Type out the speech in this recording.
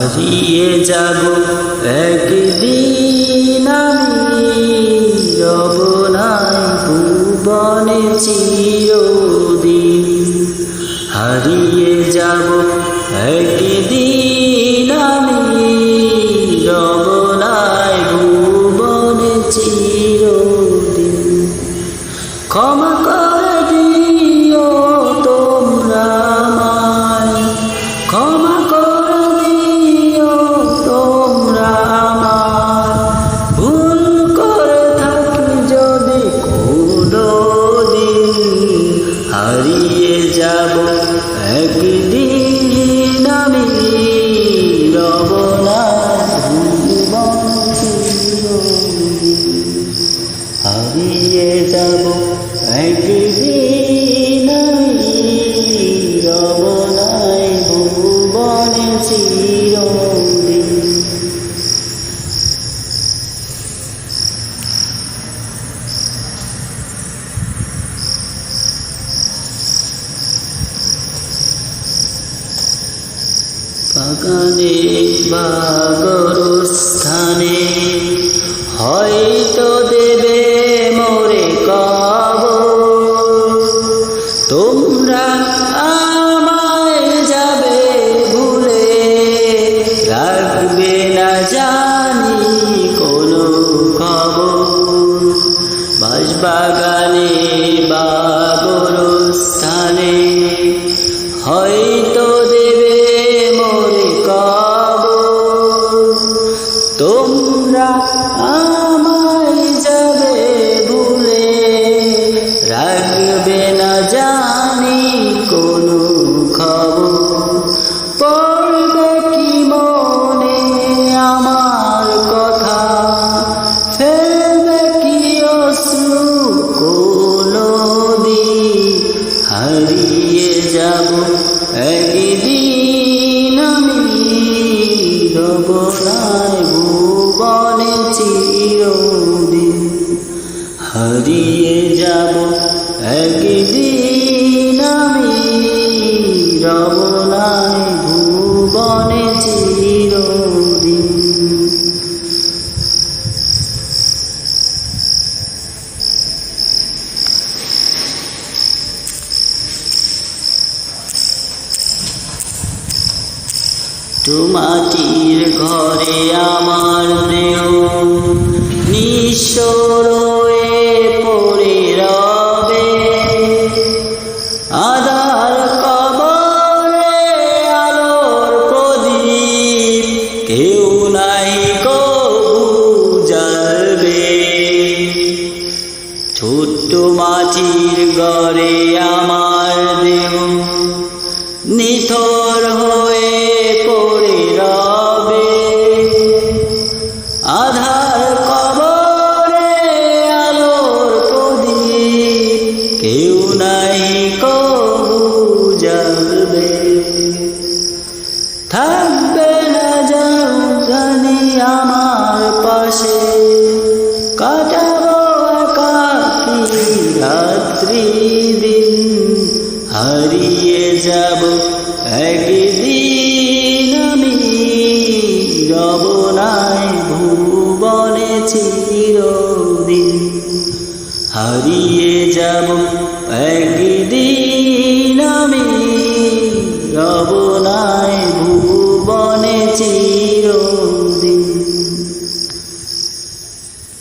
হারিয়ে যাব একদিন আমি, রব নাই ভুবনে চিরদিন। হারিয়ে যাব একদিন আমি, রব নাই ভুবনে চিরদিন। ক্ষমা করে দিও তোমরা আমায়, ক্ষমা করে দিও তোমরা আমায়। ভুল করে থাকি যদি কোনোদিন, হারিয়ে যাব একদিন আমি, রব না ভুবনে চিরদিন। হারিয়ে যাব একদিন আমি, রব নাই ভুবনে চিরদিন। বাগানে বা গোরস্থানে হয়তো দেবে মোরে কবর। তোমরা আমায় যাবে ভুলে, রাখবে না জানি কোনো খবর। বাঁশবাগানে বা গোরস্থানে হয়তো দেবে মোরে কবর। তোমরা আমায় যাবে ভুলে, রাখবে না জানি কোনো খবর। পড়বে কি মনে আমার কথা, ফেলবে কি অশ্রু কোনদিন। হারিয়ে যাব একদিন আমি, রব নাই ভুবনে চিরদিন। হারিয়ে যাব একদিন আমি, রব নাই ভুবনে চিরদিন। মাটির ঘরে আমার দেহ নিঃস্ব হয়ে পড়ে রবে। আধার কবরে আলোর প্রদীপ কেউ নাই কবু জ্বালবে। ছোট্ট মাটির ঘরে আমার দেহ নিথর হয়ে পড়ে রবে। আধার কবরে আলোর প্রদীপ কেউ নাই কবু জ্বালবে। থাকবে না জানি আমার পাশে, কাটাবো একাকী রাত্রি দিন। হারিয়ে যাব একদিন আমি, রব নাই ভুবনে চিরদিন। হারিয়ে যাব